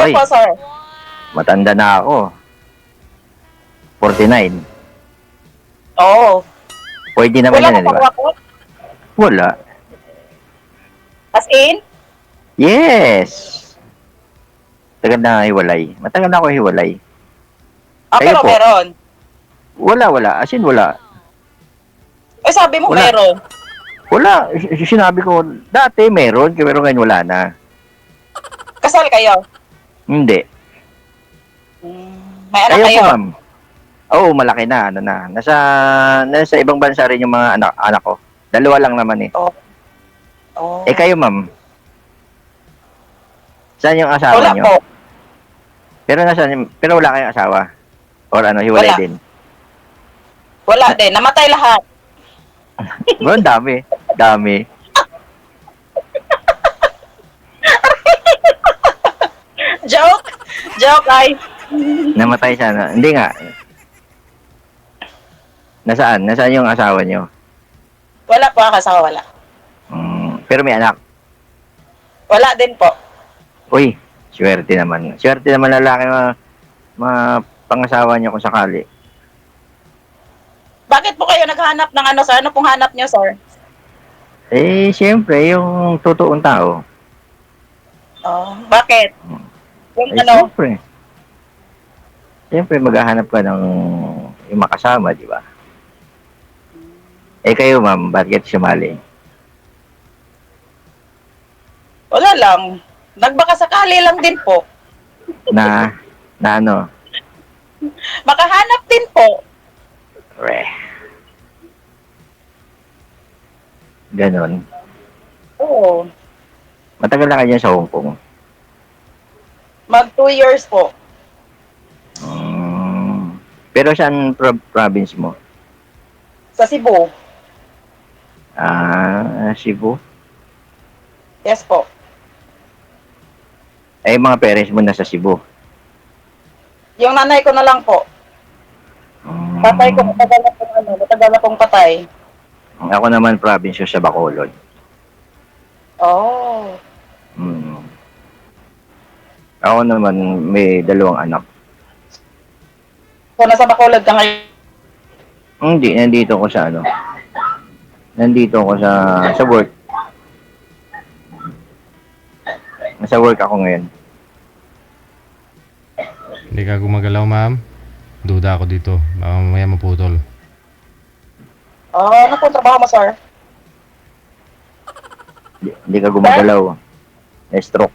Ay, po, sir? matanda na ako. 49. Oo. Pwede naman Wala yan, ka eh, di pang ba? wakot? Wala. As in? Yes! Tagal na hiwalay. Matagal na ako hiwalay. Kayo Pero po? meron. Wala. As in, wala. Eh, sabi mo Wala. meron. Wala. Sinabi ko, dati meron, pero ngayon wala na. Kasal kayo? Hindi. May anak Kayo po, kayo? ma'am. Oo, malaki na. Ano na. Nasa ibang bansa rin yung mga anak ko. Dalawa lang naman eh. Oo. Oh. Eh kayo, ma'am. Saan yung asawa Wala nyo? po. Pero wala kayong asawa? Or ano, hiwalay Wala. din? Wala din. Namatay lahat. Bro, dami. Dami. Joke? Joke, ay. Namatay siya. No? Hindi nga. Nasaan? Nasaan yung asawa nyo? Wala po ang asawa, wala. Pero may anak. Wala din po. Uy, swerte naman. Swerte naman lalaki pangasawa nyo kung sakali. Bakit po kayo naghanap ng ano, sir? Ano pong hanap nyo, sir? Eh, siyempre, yung totoong tao. Oh, bakit? Yung Eh, ano? siyempre. Siyempre, maghahanap ka ng yung makasama, di ba? Eh, kayo, ma'am, bakit sumali? Wala lang. Nagbaka sakali lang din po. Na ano? Makahanap din po. Ganon. Oo. Matagal na kayo dyan sa Hong Kong. Mag 2 years po. Pero saan province mo? Sa Cebu. Cebu? Yes po. Eh, mga parents mo nasa Cebu. Yung nanay ko na lang po. Patay ko, matagal na pong patay. Ako naman province sa Bacolod. Oh. Ako naman may 2 anak. So, nasa Bacolod ka ngayon? Hindi, nandito ko sa ano. Nandito ako sa work. Nasa work ako ngayon. Hindi ka gumagalaw, ma'am? Duda ako dito. Baka mamaya maputol. Ano po trabaho mo, sir? Hindi ka gumagalaw. Na-stroke.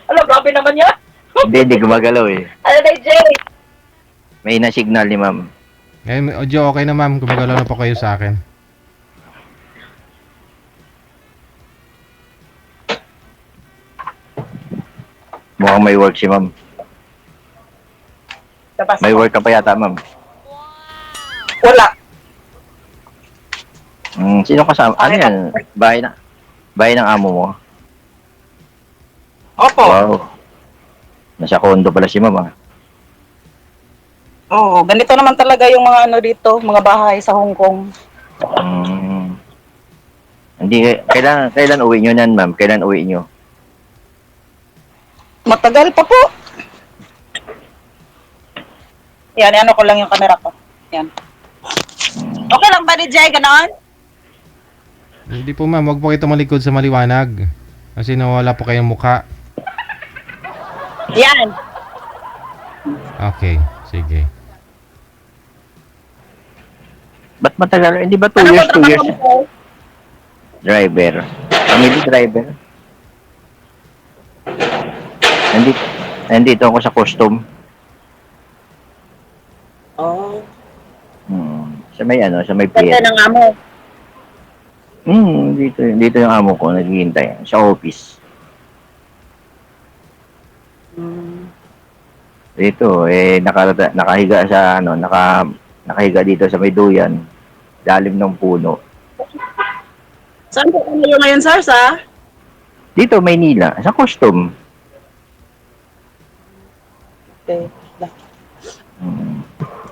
Alam, grabe naman yan. Hindi gumagalaw eh. Ano na, Jerry? May na-signal ni ma'am. Ngayon, may audio okay na, ma'am. Gumagalaw na po kayo sa akin. Mukhang may work si ma'am. May work ka pa yata, ma'am. Wala. Sino kasama? Ano yan? Bahay ng amo mo? Opo. Wow. Nasa condo pala si ma'am, ah. Oo, ganito naman talaga yung mga ano dito, mga bahay sa Hong Kong. Hindi, kailan uwi nyo nan, ma'am? Kailan uwi nyo? Matagal pa po. Yan, ano ko lang yung camera ko. Yan. Okay lang ba ni Jay, ganon? Hindi po, ma'am. Huwag po kayo tumalikod sa maliwanag. Kasi nawala po kayong mukha. Yan. Okay, sige. Ba't matagal? Hindi ba 2 Ano years, mo 2 years? trabaho mo? Driver. Family driver. Nandito ako sa custom. Oh. Sa may Ganda pier. ng amo. Dito yung amo ko, naghihintay. Sa office. Dito, nakahiga sa, nakahiga dito sa may duyan. Lalim ng puno. Saan po kayo ngayon, sir, sa? Dito, Maynila. Sa custom. Okay.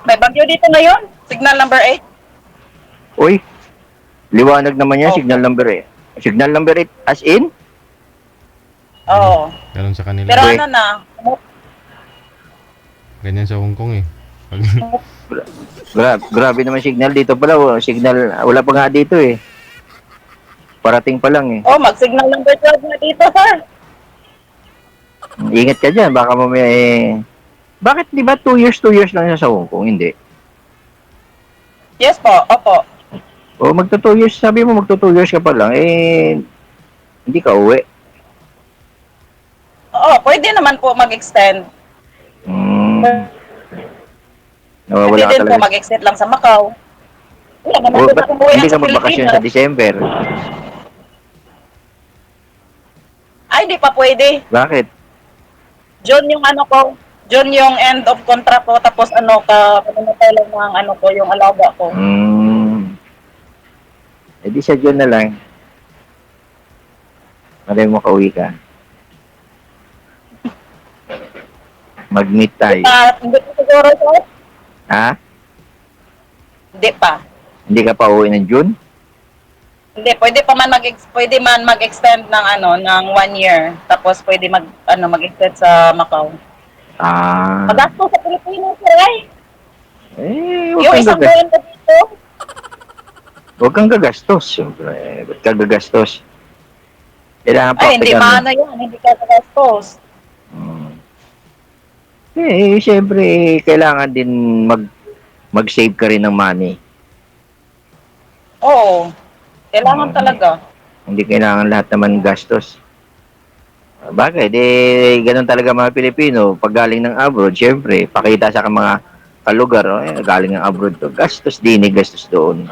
May bagyo dito ngayon? Signal number 8? Uy, liwanag naman yan, Oh. signal number 8. Signal number 8, as in? Oo. Ganun sa kanila. Pero Uy. ano na, Ganyan sa Hong Kong eh. Pag, Grabe naman signal dito pala. Signal, wala pa nga dito eh. Parating pa lang eh. mag-signal number 12 na dito, sir. Ingat ka dyan, baka mamaya eh. Bakit di ba 2 years lang siya sa Hong Kong? Hindi. Yes po, opo. O magto 2 years, sabi mo magto 2 years ka pa lang, eh, hindi ka uwi. Oo, pwede naman po mag-extend. Hmm, Pwede nawawala ka din po talaga. mag-extend lang sa Macau. Wala naman O, din ba't akong buhay hindi sa ka magbakasyon Pilipinas. sa December? Ay, di pa pwede. Bakit? June yung ano ko, June yung end of contract ko, tapos ano, pamamatay lang ng ano ko, yung alaga ko. Eh di sa June na lang. Malay mo kauwi ka. Mag-meet tayo. Hindi pa siguro, sir? Ha? Hindi pa. Hindi ka pa uwi ng June? Hindi, pwede man mag-extend ng ano, ng 1 year. Tapos pwede mag-extend sa Macau. Ah. Magasto sa Pilipinas, sir, ay. Eh, Yung isang buwan ko dito, huwag kang gagastos. Siyempre, ba't ka gagastos? Kailangan ay, hindi practical. maano yan, hindi ka gastos. Hmm. Eh, siyempre, kailangan din mag-save ka rin ng money. Oo, kailangan Oo. talaga. Hindi kailangan lahat naman gastos. Bagay, di ganun talaga mga Pilipino. Pag galing ng abroad, siyempre, pakita sa mga kalugar, oh, eh, galing ng abroad to. Gastos din, eh, gastos doon.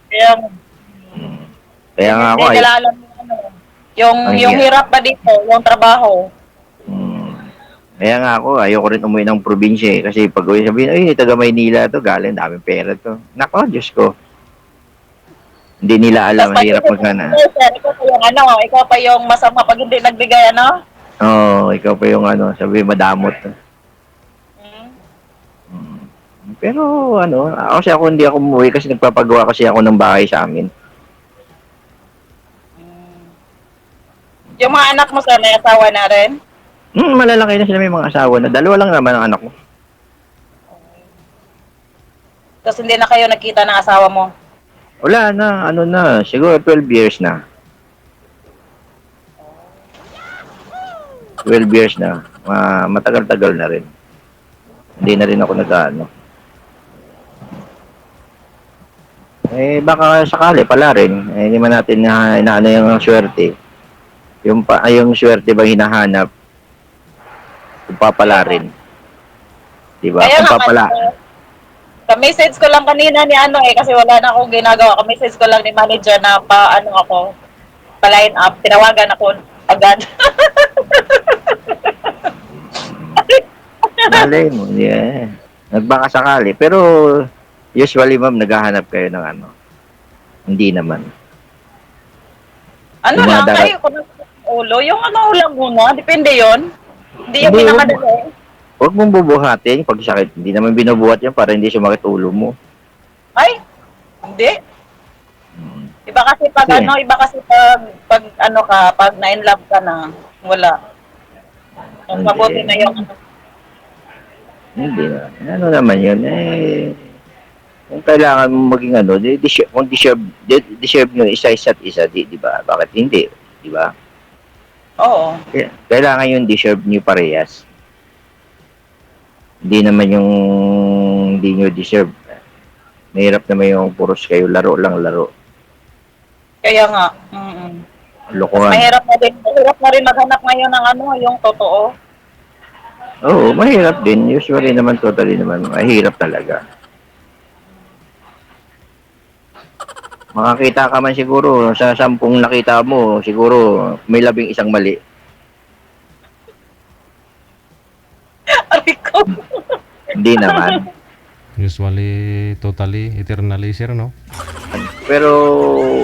Kaya, Kaya nga ako, hindi ay, nila alam yung ano, yung Ay, yeah. hirap ba dito, yung trabaho. hmm, kaya nga ako, ayoko rin umuwi ng probinsya eh. Kasi pag uwi sabihin, ay, taga Maynila to, galing, daming pera to. Nako, Diyos ko. Hindi nila alam, Tapos pag hirap magkana. ikaw pa yung ano, ikaw pa yung masama pag hindi nagbigay ano. Oo, ikaw pa yung ano, sabi madamot. Hmm. Pero ano, kasi ako hindi ako umuwi kasi nagpapagawa kasi ako ng bahay sa amin. Yung mga anak mo sa may asawa na rin. Malalaki na sila, may mga asawa na. Dalawa lang naman ang anak ko. Tapos hindi na kayo nagkita ng asawa mo. Wala na, ano na, siguro 12 years na. 12 years na. Matagal-tagal na rin. Hindi na rin ako nag-ano. Eh, baka sakali pala rin. Eh, hindi man natin na inaano yung swerte. Yung swerte ba hinahanap? Kung papala rin. Diba? Kaya Kung nga, papala. ka-message ko lang kanina ni ano kasi wala na akong ginagawa. Ka-message ko lang ni manager na pa-line up. Tinawagan ako agad. Malay mo, yeah. Nagbaka sakali. Pero, usually, ma'am, naghahanap kayo ng ano. Hindi naman. Ano Yung mga lang, darat- kayo ko ng ulo. Yung ano lang muna, depende yon. Hindi yung Hindi, pinakadali. Huwag mong bubuhatin pag sakit. Hindi naman binubuhat yan para hindi sumakit ulo mo. Ay, hindi. Hmm. Iba kasi pag Kasi- iba kasi pag ano ka, pag na-in love ka na, wala. Mas Hindi. mabuti na yung ano. Hindi na. Ano naman yun? Eh, kung kailangan mo maging ano, deserve nyo isa isa't isa, di ba? Bakit hindi? Di ba? Oo. Kailangan yung deserve nyo parehas. Hindi naman yung hindi nyo deserve. Mahirap naman yung puros kayo, laro lang laro. Kaya nga. Mm. Mas Lokohan. mahirap na rin maghanap ngayon ng ano, yung totoo. Oo, mahirap din. Usually naman, totally naman, mahirap talaga. Makakita ka man siguro, sa 10 nakita mo, siguro may 11 mali. Aray ko. Hindi naman. Usually, totally, eternally, sir, no? Pero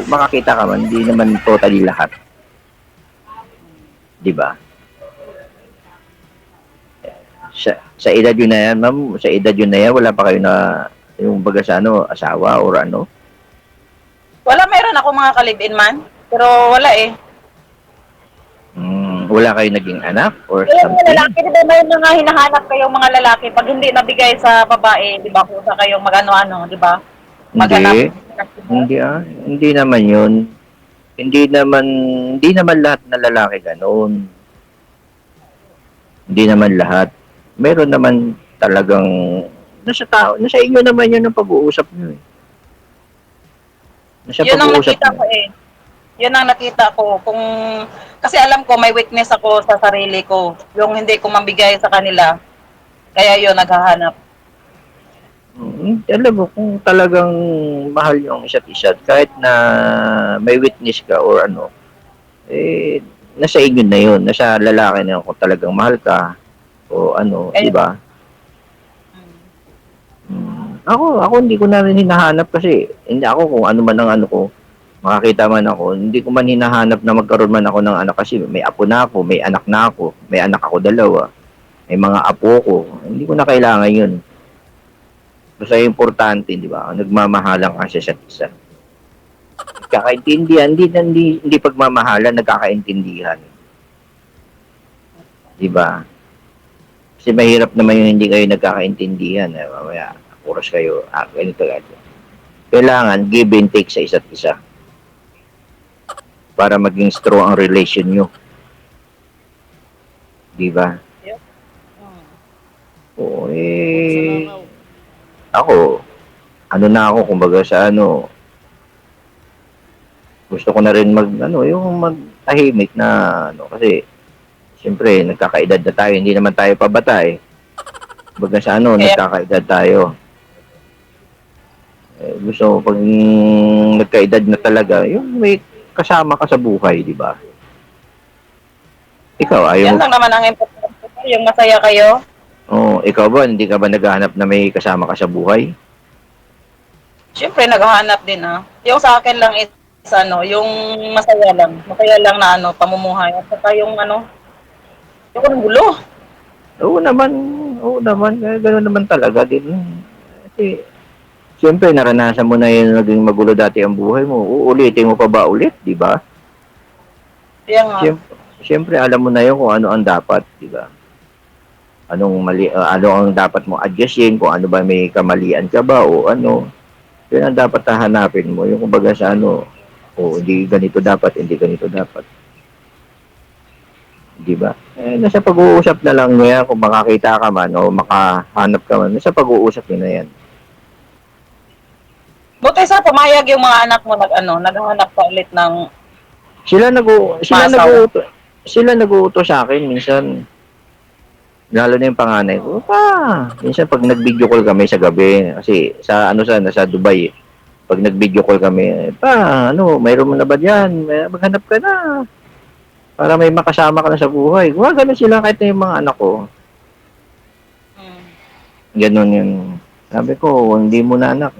makakita ka man, hindi naman totally lahat. Di ba? Sa edad yun na yan, ma'am, sa edad yun na yan, wala pa kayo na yung baga sa ano, asawa or ano? Wala, meron ako mga kalibin man. Pero wala eh. Wala kayo naging anak or Kaya mga something? lalaki, di ba may mga hinahanap kayong mga lalaki pag hindi nabigay sa babae, di ba, kusa kayong mag-ano-ano, di ba? Maghanap. Hindi. Hindi Hindi naman yun. Hindi naman, hindi naman lahat na lalaki ganoon. Hindi naman lahat. Meron naman talagang, nasa tao, nasa inyo naman yun ang pag-uusap nyo eh. Nasa Yun ang pag-uusap nakita nyo. ko eh. Yun ang nakita ko. Kasi alam ko may weakness ako sa sarili ko. Yung hindi ko mabigay sa kanila. Kaya yun, naghahanap. Alam mo, kung talagang mahal yung isa't isa, kahit na may witness ka or ano, eh, nasa inyo na yun. Nasa lalaki na yun kung talagang mahal ka o ano, di Kaya, ba? Ako hindi ko na rin hinahanap kasi hindi ako kung ano man ang ano ko, makakita man ako, hindi ko man hinahanap na magkaroon man ako ng anak kasi may apo na ako, may anak na ako, may anak ako dalawa, may mga apo ko, hindi ko na kailangan yun. Basta importante, di ba? Nagmamahalan ka sa isa't isa. Nagkakaintindihan, hindi pagmamahalan, nagkakaintindihan. Di ba? Kasi mahirap naman yung hindi kayo nagkakaintindihan. Mamaya, oras kayo, ganito. Kailangan give and take sa isa't isa para maging strong ang relation nyo. Di ba? Oo, ako, ano na ako, kumbaga sa ano, gusto ko na rin yung magtahimik na, ano, kasi, siyempre, nagkakaedad na tayo, hindi naman tayo pabata eh. Kumbaga sa ano, Kaya- nagkakaedad tayo. Gusto ko pag nagkaedad na talaga, yung may kasama ka sa buhay, di ba? Ikaw, ayaw yan mo, lang naman ang importante. Yung masaya kayo. ikaw ba, hindi ka ba naghahanap na may kasama ka sa buhay? Siyempre, naghahanap din ah. Yung sa akin lang is ano, yung masaya lang. Masaya lang na ano, pamumuhay. At saka yung ano, yung gulo. Oo naman, gano'n naman talaga din. Kasi, siyempre, naranasan mo na yung naging magulo dati ang buhay mo. Uulitin mo pa ba ulit, di ba? Kaya nga. Siyempre, alam mo na yun kung ano ang dapat, di ba? Ano ang dapat mo adjustin, kung ano ba may kamalian ka ba o ano. Yun ang dapat hahanapin mo. Yung kumbaga sa ano, hindi ganito dapat, hindi ganito dapat. Di ba? Nasa pag-uusap na lang niya kung makakita ka man o makahanap ka man. Nasa pag-uusap niya na yan. Buti sa pumayag yung mga anak mo naghahanap pa ulit ng Masaw. Sila nag-uutos sa akin minsan. Lalo na yung panganay ko. Minsan pag nag-video call kami sa gabi, kasi nasa Dubai. Pag nag-video call kami, mayroon mo na ba diyan? Maghanap ka na. Para may makasama ka na sa buhay. Gano'n sila kahit na yung mga anak ko. Ganon yun. Sabi ko, hindi mo na anak.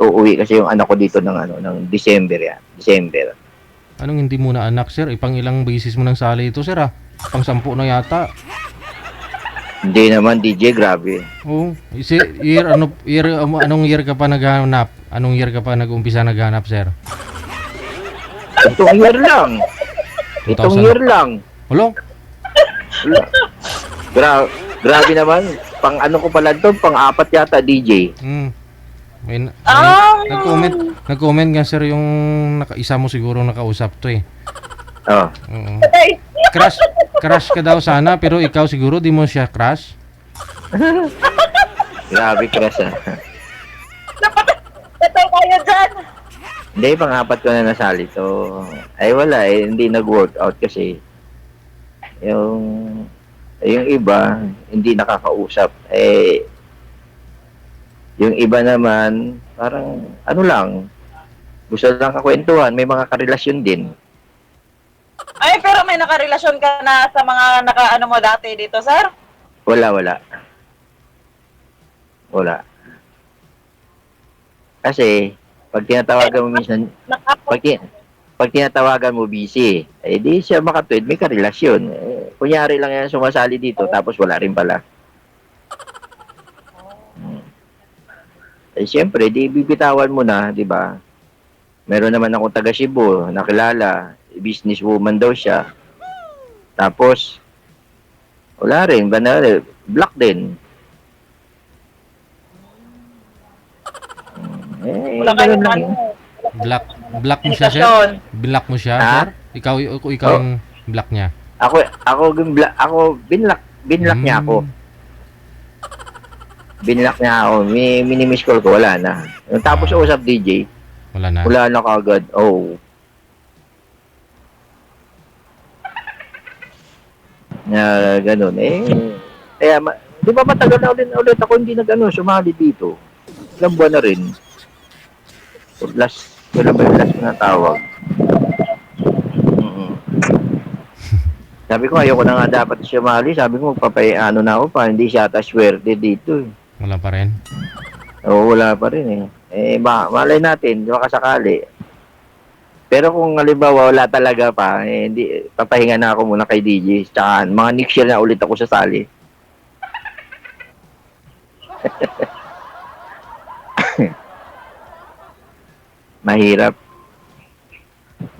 Uuwi kasi yung anak ko dito ng December yan. December. Anong hindi mo na anak, sir? Ipang ilang basis mo nang sali ito, sir, ah? Pang 10 na yata. Hindi naman, DJ, grabe. Oo. Anong year ka pa naghanap? Anong year ka pa nag-umpisa naghanap, sir? Itong year lang. 2000. Hello? Grabe naman. Pang ano ko pala to, pang-4 yata, DJ. Nag-comment nga, sir, yung isa mo siguro nakausap to eh. Oh. Oo. Crush ka daw sana, pero ikaw siguro di mo siya crush. Grabe crush ah. Ito kayo dyan. Hindi, pang-4 ko na nasali. So, wala eh. Hindi nag-work out kasi yung iba, hindi nakakausap. Yung iba naman, parang ano lang, gusto lang kakwentuhan. May mga karelasyon din. Ay, pero may nakarelasyon ka na sa mga naka-ano mo dati dito, sir? Wala. Kasi, pag tinatawagan mo minsan, pag tinatawagan mo busy, di siya makatwid, may karelasyon. Kunyari lang yan sumasali dito, tapos wala rin pala. Siyempre, di bibitawan mo na, di ba? Meron naman akong taga Cebu, nakilala, businesswoman daw siya. Tapos, wala rin. Black din. Wala Ganun kayong lang ano. yun. Black mo siya, sir? Komunikasyon. Black mo siya, Ha? sir? Ikaw Oh. yung black niya. Binlock niya ako. Hmm. Binlock niya ako. Minimiss call ko, wala na. Tapos Ah. usap DJ, Wala na. wala na kagad. Oh. Na ganun. Kaya, di ba matagal na ulit ako hindi sumali dito. Ilang buwan na rin. So, wala ba yung last ko na tawag? Mm-mm. Sabi ko, ayoko na nga dapat sumali. Sabi ko, na ako pa. Hindi siya ata swerte dito. Wala pa rin. Oo, wala pa rin malay natin, baka sakali. Pero kung halimbawa wala talaga pa, hindi, papahinga na ako muna kay DJ. Tsaka mga next year na ulit ako sasali. Mahirap.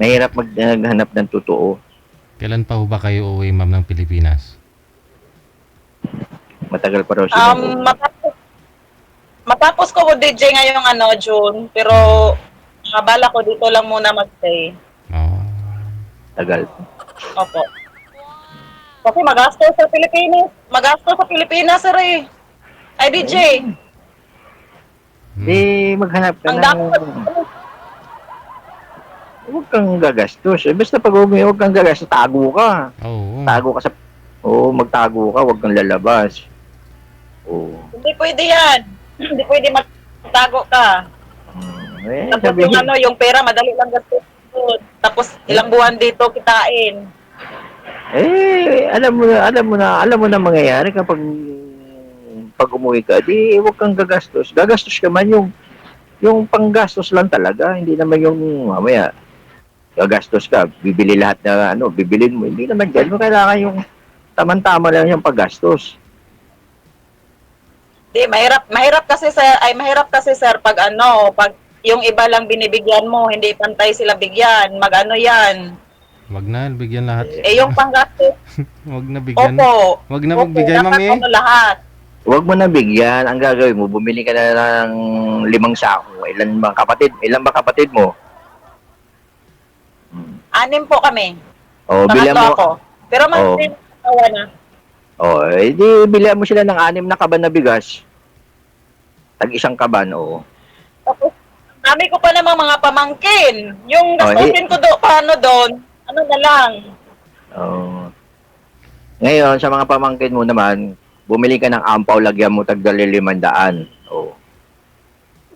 Mahirap maghanap ng totoo. Kailan pa ho ba kayo uuwi, ma'am, ng Pilipinas? Matagal pa raw siya. Matapos ko DJ ngayong June, pero bala ko dito lang muna magstay. Oo. Tagal. Opo. Kasi magastos sa Pilipinas. Magastos sa Pilipinas, sir eh. Ay, DJ. Hmm. Di maghanap ka Ang ng... dami Huwag kang gagastos. Basta pag huwag kang gagastos, tago ka. Oo. Tago ka sa... Oo, magtago ka, huwag kang lalabas. Oo. Hindi pwede yan. Hindi pwede magtago ka. Tapos Sabi, yung pera, madali lang gastos. Tapos ilang buwan dito kitain. alam mo na mangyayari kapag pag umuwi ka, di huwag kang gagastos. Gagastos ka man yung panggastos lang talaga, hindi naman yung mamaya gagastos ka, bibili lahat na bibilin mo. Hindi naman ganun, kailangan yung tamang-tama lang yung paggastos. Di, mahirap kasi sir pag pag yung iba lang binibigyan mo, hindi pantay sila bigyan. Yan. Wag na, bigyan lahat. Yung panggastos, Wag na bigyan. opo. Wag na Opo, magbigay, dapat ma'am eh. lahat. Huwag mo na bigyan, ang gagawin mo, bumili ka na ng 5 sako. Ilan ba kapatid mo? 6 po kami. O, bilhan Pangatlo mo. ako. Pero mas Oo. asawa na. O, di bilhan mo sila ng 6 na kaban na bigas. Tag 1 kaban, oo. Tapos, dami ko pa namang mga pamangkin. Yung gastusin ko paano doon, na lang. Oo. Ngayon, sa mga pamangkin mo naman, bumili ka ng ampaw, lagyan mo tag 500. Oo.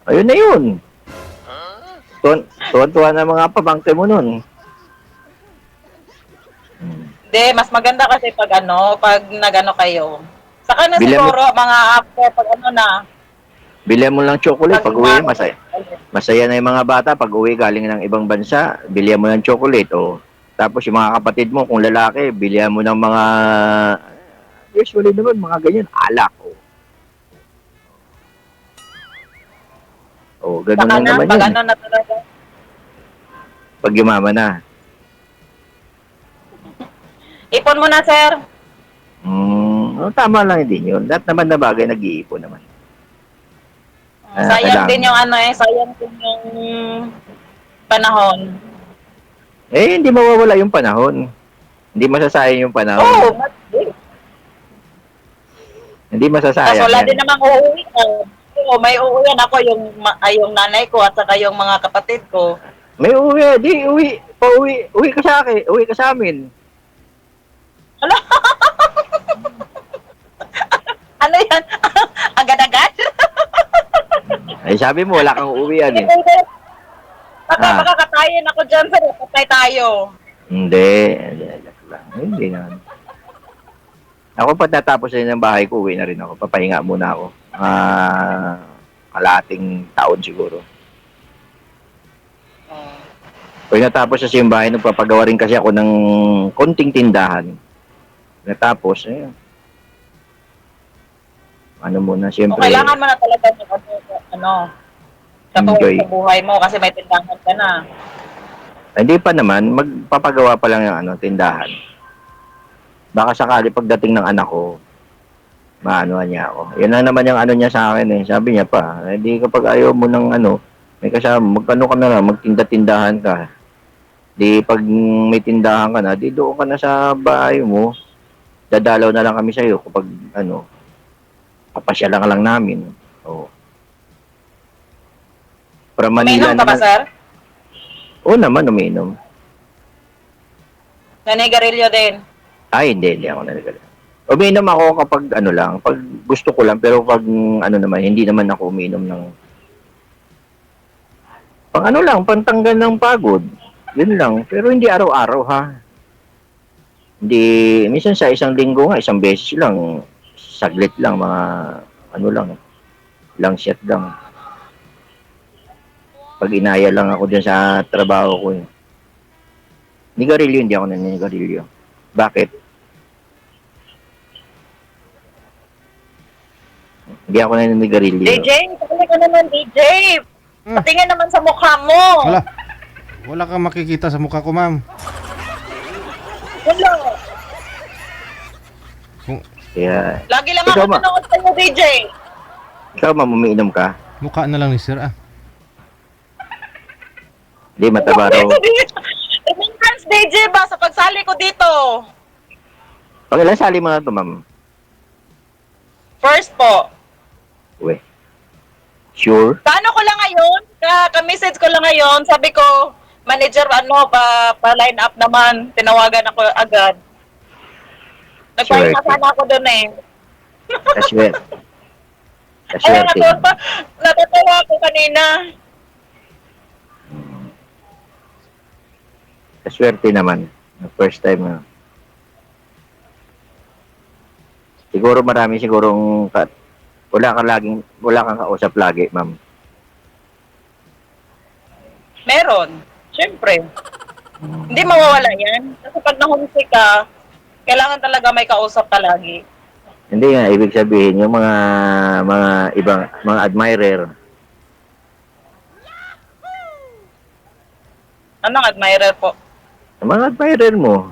Ayun na yun. Tuwan-tuwa na mga pamangkin mo nun. Hindi, mas maganda kasi pag pag nagano kayo. Saka na Bilhan mo- siguro, mga after, pag na. Bilhan mo lang chocolate pag uwi, ma- masaya. Masaya na yung mga bata pag uwi galing ng ibang bansa, bilhan mo ng chocolate. O. Tapos yung mga kapatid mo, kung lalaki, bilhan mo ng mga, usually naman, mga ganyan, alak. O, ganun Saka lang na, naman pag yun. na talaga. Pag yumama na. Ipon mo na, sir. Tama lang din yun. Lahat naman na bagay, nag-iipon naman. Sayang kailangan. din yung sayang din yung panahon. Hindi mawawala yung panahon. Hindi masasayang yung panahon. Oo, Hindi masasayang Tapos wala yan. din namang uuwi ko. Oo, may uuwian ako yung nanay ko at saka yung mga kapatid ko. May uwi, uwi ka sa akin, uwi ka sa amin. Ano yan? Agad-agad? Ay, sabi mo, wala kang uuwian eh. Baka katayin ako dyan, sir. Patay tayo. Hindi lang. Hindi naman. Ako pagtatapos na ng bahay ko, uwi na rin ako. Papahinga muna ako. Kalating taon siguro. Pag natapos sa simbahan, nagpapagawa rin kasi ako ng konting tindahan. Natapos, muna, siyempre. Kailangan mo na talaga Enjoy. sa buhay mo kasi may tindahan ka na. Hindi pa naman, magpapagawa pa lang yung tindahan. Baka sakali pagdating ng anak ko, maanohan niya ako. Yan lang naman yung ano niya sa akin eh. Sabi niya pa, hindi kapag ayaw mo ng ano, may kasama, magkano ka na lang, magtinda-tindahan ka. Di pag may tindahan ka na, di doon ka na sa bahay mo. Dadalaw na lang kami sa iyo kapag ano, papasyalan ka lang namin. Oo. Para Manila Uminom ka ba, naman. sir? Oo naman, umiinom. Nanigarilyo din. Ay, hindi ako nalagala. Umiinom ako kapag ano lang, pag gusto ko lang, pero pag ano naman, hindi naman ako umiinom ng pang ano lang, pantanggal ng pagod. Yun lang. Pero hindi araw-araw ha. Hindi, minsan sa isang linggo nga, isang beses lang, saglit lang, mga ano lang, lang shot lang. Pag inaya lang ako dun sa trabaho ko eh. Nigarilyo, hindi ako naninigarilyo. Bakit? Hindi ako naninigarilyo. DJ, pakali ka naman, DJ. Hmm. Patingin naman sa mukha mo. Wala. Wala kang makikita sa mukha ko, ma'am. Wala. Kung Kaya, Lagi lang Ikaw, ako ma. nanood sa'yo, DJ. ikaw umiinom ka? mukha na lang ni sir, ah. Hindi, mataba raw. Remembrance, DJ ba? Sa pagsali ko dito. Pag ilang sali mo na ito, ma'am? First po. Uwe. Sure? Paano ko lang ngayon? Ka-message ko lang ngayon. Sabi ko, manager, pa-line up naman. Tinawagan ako agad. Nagpahinga Sure. sana ako doon eh. Kaswerte. Ayun, Kaswerte. natatawa ako kanina. Kaswerte naman. First time na. Siguro marami sigurong wala kang kausap lagi, ma'am. Meron. Siyempre. Hindi mawawala yan. Kasi pag nahumsik ka, kailangan talaga may kausap ka lagi. Hindi nga, ibig sabihin, yung mga ibang, mga admirer, Anong admirer po? yung mga admirer mo,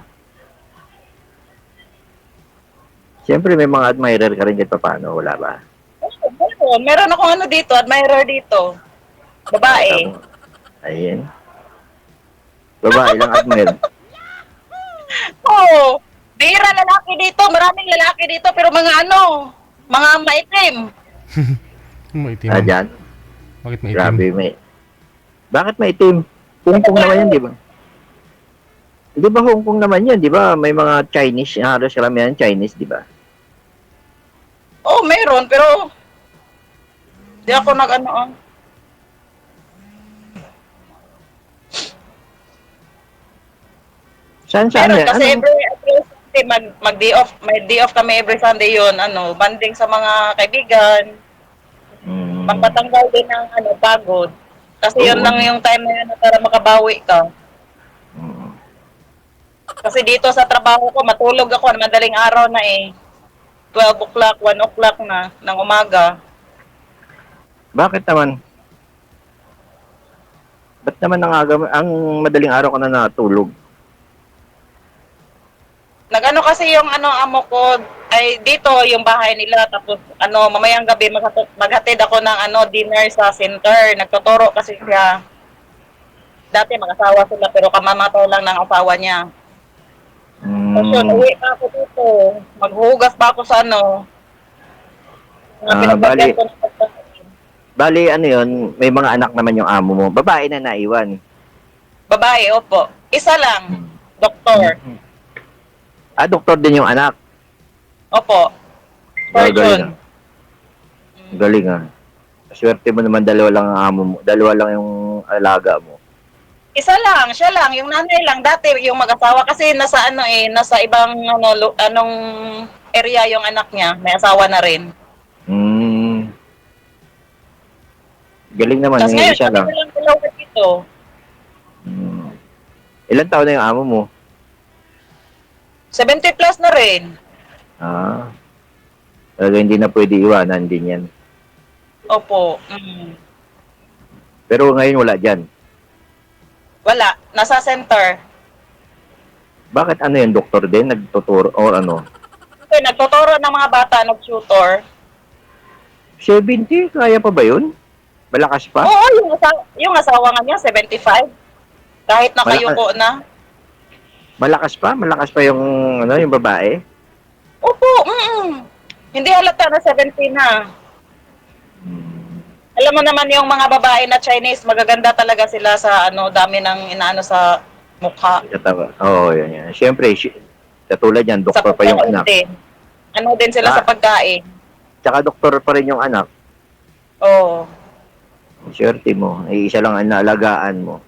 siyempre may mga admirer ka rin kahit paano, wala ba? Meron akong ano dito, admirer dito. Babae. Ayun. Babae lang admirer. Oo. Bira lalaki dito. Maraming lalaki dito. Pero mga ano, mga maitim. Maitim. Ah, dyan? Bakit maitim? Grabe, may... Bakit may itim? Hong Kong naman yan, di ba? Di ba Hong Kong naman yan, di ba? May mga Chinese, halos karamihan Chinese, di ba? Oo, meron. Pero, di ako nag-ano. Saan Meron yan? kasi Anong- every Sunday, mag-day off. May day off kami every Sunday yun. Ano, banding sa mga kaibigan. Hmm. Pampatanggal din ng ano, pagod. Kasi yun Oo. lang yung time na yun na para makabawi ka. Hmm. Kasi dito sa trabaho ko, matulog ako. Madaling araw na eh. 12 o'clock, 1 o'clock na ng umaga. Bakit naman? Ba't naman ang madaling araw ka na natulog? Nag-ano kasi yung ano amo ko ay dito yung bahay nila tapos ano mamayang gabi maghatid ako ng ano dinner sa center. Nagtuturo kasi siya. Dati mag-asawa sila pero kamamato lang ng asawa niya. Tapos yun, Hmm. uwi pa ako dito. Maghuhugas pa ako sa ano. Mga Ah, pinagbagyan bali- ko ng pagkain. Bali, ano yun, may mga anak naman yung amo mo. Babae na naiwan. Babae, opo. Isa lang. Doktor. Ah, doktor din yung anak. Opo. Galing Surgeon. Galing ah. Swerte mo naman, dalawa lang ang amo mo. Dalawa lang yung alaga mo. Isa lang, siya lang, yung nanay lang dati yung mag-asawa kasi nasa ano eh, nasa ibang ano anong area yung anak niya, may asawa na rin. Hmm. Galing naman, Tapos yung ngayon, isa kami lang. na lang dalawa dito. Hmm. Ilan taon na yung amo mo? 70 plus na rin. Ah. Talaga hindi na pwede iwanan din yan. Opo. Mm. Pero ngayon wala dyan. Wala, nasa center. Bakit ano yung doktor din? Nagtuturo or ano? Okay, nagtuturo ng mga bata, nag-tutor. 70? Kaya pa ba yun? Malakas pa? Oo, yung asawa nga niya, 75. Kahit nakayuko na. Malakas pa? Malakas pa yung, ano, yung babae? Opo, hindi halata na 70 na. Alam mo naman yung mga babae na Chinese, magaganda talaga sila sa ano, dami ng inaano sa mukha. Katawa. Oo, yan. Siyempre, katulad yan, Sa doktor pa yung pagkain anak. din. Ano din sila sa pagkain. Tsaka doktor pa rin yung anak. Oo. Swerte mo. Ay, isa lang ang naalagaan mo.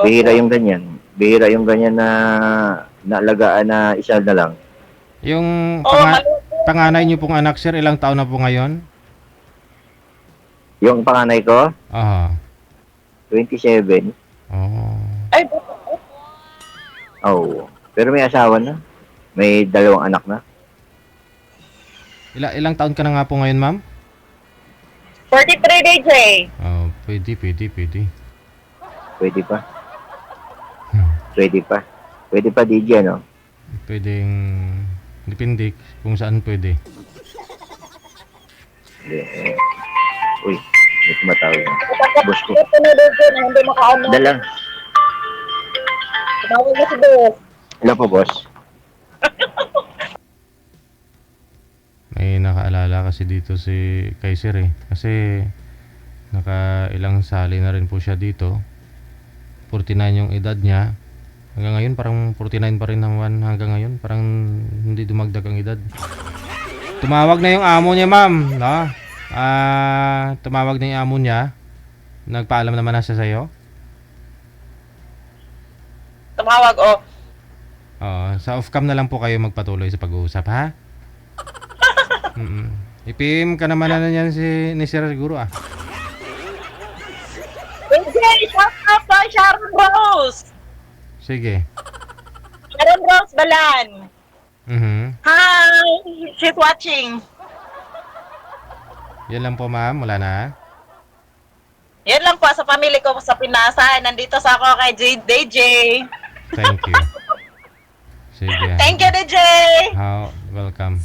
Opo. Bihira yung ganyan. Bihira yung ganyan na naalagaan na isa na lang. Yung Oo, maluto. panganay niyo pong anak, sir, ilang taon na po ngayon? Yung panganay ko, Ah. 27. Oh. Ay, Oh. Pero may asawa na. May 2 anak na. Ilang taon ka na nga po ngayon, ma'am? 43 DJ. Oh, pwede. Pwede pa. Pwede pa. Pwede pa, DJ, no? Pwedeng depende kung saan pwede. Uy, may tumatawag na. Boss ko. Ito na DJ na hindi makaano. Dala. Tumawag na si boss. Hello po, boss. May nakaalala kasi dito si Kaiser eh. Kasi nakailang sali na rin po siya dito. 49 yung edad niya. Hanggang ngayon parang 49 pa rin hanggang ngayon. Parang hindi dumagdag ang edad. Tumawag na yung amo niya, ma'am. No? Tumawag na yung amo niya. Nagpaalam naman na siya sa'yo. Tumawag, oh. Sa off-cam na lang po kayo magpatuloy sa pag-uusap, ha? Ipim ka naman na yan ni Sir siguro, ah. DJ, shout out to Sharon Rose. Sige. Sharon Rose Balan. Hi, she's watching. Yan lang po, ma'am. Wala na. Yan lang po sa family ko sa Pinasa. Nandito sa ako kay DJ. Thank you. Sige. Thank you, DJ. How welcome.